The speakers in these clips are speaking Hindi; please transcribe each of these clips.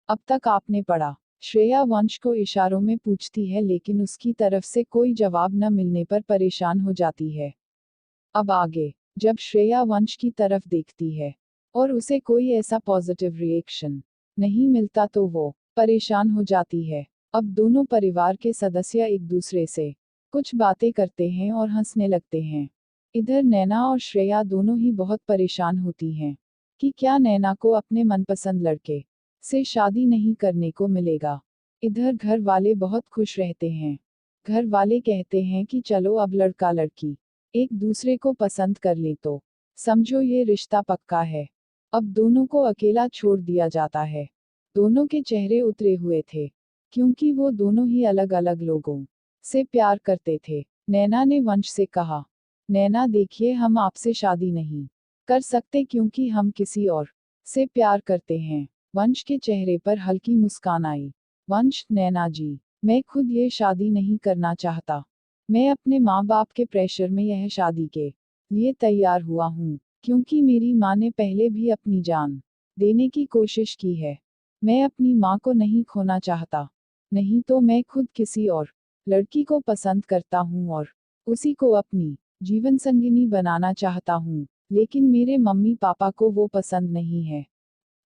अब तक आपने पढ़ा। श्रेया वंश को इशारों में पूछती है लेकिन उसकी तरफ से कोई जवाब न मिलने पर परेशान हो जाती है। अब आगे, जब श्रेया वंश की तरफ देखती है और उसे कोई ऐसा पॉजिटिव रिएक्शन नहीं मिलता तो वो परेशान हो जाती है। अब दोनों परिवार के सदस्य एक दूसरे से कुछ बातें करते हैं और हंसने लगते हैं। इधर नैना और श्रेया दोनों ही बहुत परेशान होती हैं कि क्या नैना को अपने मनपसंद लड़के से शादी नहीं करने को मिलेगा। इधर घर वाले बहुत खुश रहते हैं। घर वाले कहते हैं कि चलो अब लड़का लड़की एक दूसरे को पसंद कर ले तो समझो ये रिश्ता पक्का है। अब दोनों को अकेला छोड़ दिया जाता है। दोनों के चेहरे उतरे हुए थे क्योंकि वो दोनों ही अलग अलग लोगों से प्यार करते थे। नैना ने वंश से कहा, नैना देखिए हम आपसे शादी नहीं कर सकते क्योंकि हम किसी और से प्यार करते हैं। वंश के चेहरे पर हल्की मुस्कान आई। वंश, नैना जी, मैं खुद ये शादी नहीं करना चाहता। मैं अपने माँ बाप के प्रेशर में यह शादी के लिए तैयार हुआ हूँ क्योंकि मेरी माँ ने पहले भी अपनी जान देने की कोशिश की है। मैं अपनी माँ को नहीं खोना चाहता। नहीं तो मैं खुद किसी और लड़की को पसंद करता हूँ और उसी को अपनी जीवन संगिनी बनाना चाहता हूँ। लेकिन मेरे मम्मी पापा को वो पसंद नहीं है।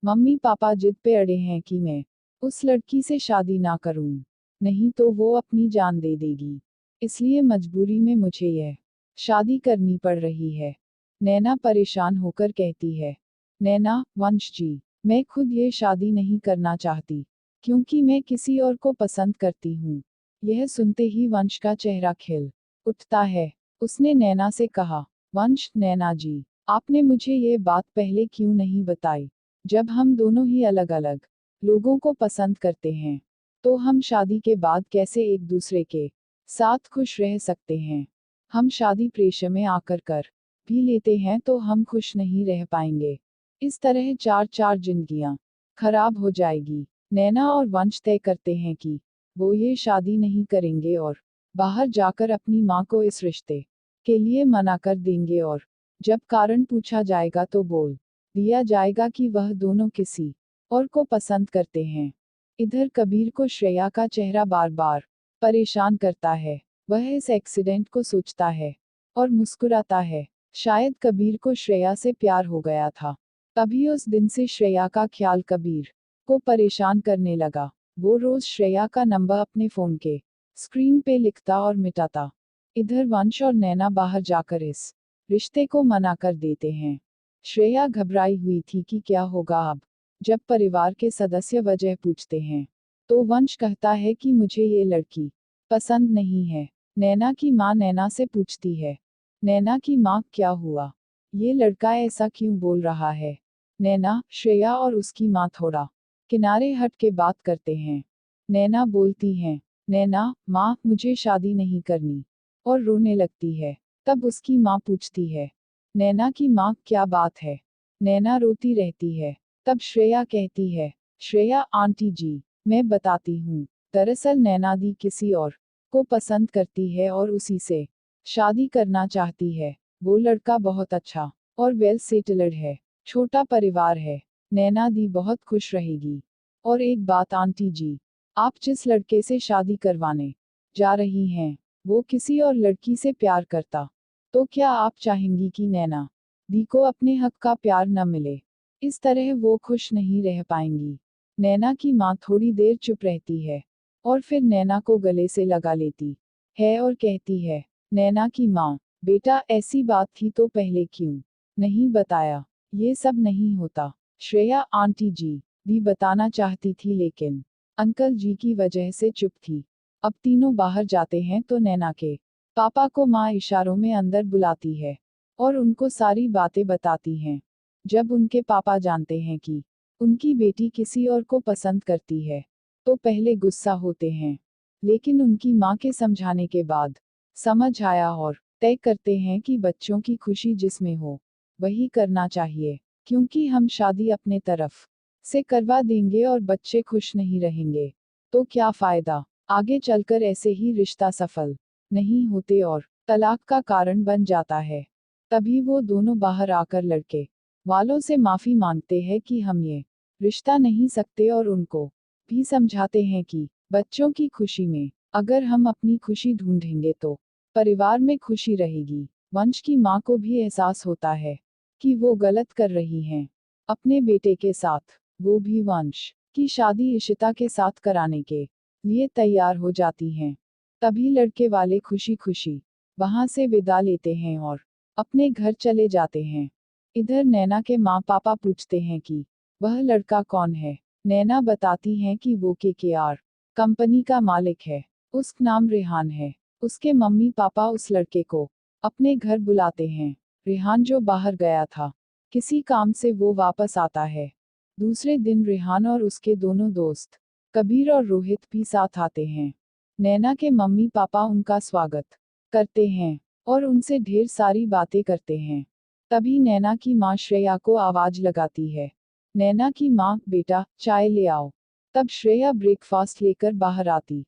मम्मी पापा जिद पे अड़े हैं कि मैं उस लड़की से शादी ना करूं, नहीं तो वो अपनी जान दे देगी। इसलिए मजबूरी में मुझे यह शादी करनी पड़ रही है। नैना परेशान होकर कहती है, नैना, वंश जी, मैं खुद ये शादी नहीं करना चाहती क्योंकि मैं किसी और को पसंद करती हूँ। यह सुनते ही वंश का चेहरा खिल उठता है। उसने नैना से कहा, वंश, नैना जी, आपने मुझे ये बात पहले क्यों नहीं बताई। जब हम दोनों ही अलग अलग लोगों को पसंद करते हैं तो हम शादी के बाद कैसे एक दूसरे के साथ खुश रह सकते हैं। हम शादी प्रेशर में आकर कर भी लेते हैं तो हम खुश नहीं रह पाएंगे। इस तरह चार चार जिंदगियां खराब हो जाएगी। नैना और वंश तय करते हैं कि वो ये शादी नहीं करेंगे और बाहर जाकर अपनी माँ को इस रिश्ते के लिए मना कर देंगे और जब कारण पूछा जाएगा तो बोल दिया जाएगा कि वह दोनों किसी और को पसंद करते हैं। इधर कबीर को श्रेया का चेहरा बार बार परेशान करता है। वह इस एक्सीडेंट को सोचता है और मुस्कुराता है। शायद कबीर को श्रेया से प्यार हो गया था। तभी उस दिन से श्रेया का ख्याल कबीर को परेशान करने लगा। वो रोज श्रेया का नंबर अपने फोन के स्क्रीन पे लिखता और मिटाता। इधर वंश और नैना बाहर जाकर इस रिश्ते को मना कर देते हैं। श्रेया घबराई हुई थी कि क्या होगा अब। जब परिवार के सदस्य वजह पूछते हैं तो वंश कहता है कि मुझे ये लड़की पसंद नहीं है। नैना की माँ नैना से पूछती है, नैना की माँ, क्या हुआ, ये लड़का ऐसा क्यों बोल रहा है। नैना, श्रेया और उसकी माँ थोड़ा किनारे हट के बात करते हैं। नैना बोलती हैं, नैना माँ, मुझे शादी नहीं करनी, और रोने लगती है। तब उसकी माँ पूछती है, नैना की माँ, क्या बात है। नैना रोती रहती है। तब श्रेया कहती है, श्रेया आंटी जी, मैं बताती हूँ। दरअसल नैना दी किसी और को पसंद करती है और उसी से शादी करना चाहती है। वो लड़का बहुत अच्छा और वेल सेटल्ड है। छोटा परिवार है। नैना दी बहुत खुश रहेगी। और एक बात आंटी जी, आप जिस लड़के से शादी करवाने जा रही हैं वो किसी और लड़की से प्यार करता तो क्या आप चाहेंगी कि नैना दी को अपने हक का प्यार न मिले। इस तरह वो खुश नहीं रह पाएंगी। नैना की माँ थोड़ी देर चुप रहती है और फिर नैना को गले से लगा लेती है और कहती है, नैना की माँ, बेटा ऐसी बात थी तो पहले क्यों नहीं बताया। ये सब नहीं होता। श्रेया आंटी जी भी बताना चाहती थी लेकिन अंकल जी की वजह से चुप थी। अब तीनों बाहर जाते हैं तो नैना के पापा को माँ इशारों में अंदर बुलाती है और उनको सारी बातें बताती हैं। जब उनके पापा जानते हैं कि उनकी बेटी किसी और को पसंद करती है तो पहले गुस्सा होते हैं लेकिन उनकी माँ के समझाने के बाद समझ आया और तय करते हैं कि बच्चों की खुशी जिसमें हो वही करना चाहिए क्योंकि हम शादी अपने तरफ से करवा देंगे और बच्चे खुश नहीं रहेंगे तो क्या फायदा। आगे चलकर ऐसे ही रिश्ता सफल नहीं होते और तलाक का कारण बन जाता है। तभी वो दोनों बाहर आकर लड़के वालों से माफी मांगते हैं कि हम ये रिश्ता नहीं सकते और उनको भी समझाते हैं कि बच्चों की खुशी में अगर हम अपनी खुशी ढूंढेंगे तो परिवार में खुशी रहेगी। वंश की माँ को भी एहसास होता है कि वो गलत कर रही हैं अपने बेटे के साथ। वो भी वंश की शादी इशिता के साथ कराने के लिए तैयार हो जाती हैं। तभी लड़के वाले खुशी खुशी वहां से विदा लेते हैं और अपने घर चले जाते हैं। इधर नैना के माँ पापा पूछते हैं कि वह लड़का कौन है। नैना बताती हैं कि वो KKR कंपनी का मालिक है। उसका नाम रेहान है। उसके मम्मी पापा उस लड़के को अपने घर बुलाते हैं। रेहान जो बाहर गया था किसी काम से, वो वापस आता है। दूसरे दिन रेहान और उसके दोनों दोस्त कबीर और रोहित भी साथ आते हैं। नैना के मम्मी पापा उनका स्वागत करते हैं और उनसे ढेर सारी बातें करते हैं। तभी नैना की माँ श्रेया को आवाज लगाती है। नैना की माँ, बेटा चाय ले आओ। तब श्रेया ब्रेकफास्ट लेकर बाहर आती।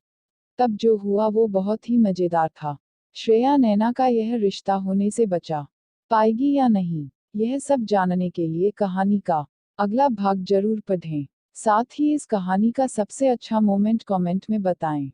तब जो हुआ वो बहुत ही मजेदार था। श्रेया नैना का यह रिश्ता होने से बचा पाएगी या नहीं, यह सब जानने के लिए कहानी का अगला भाग जरूर पढ़ें। साथ ही इस कहानी का सबसे अच्छा मोमेंट कमेंट में बताएं।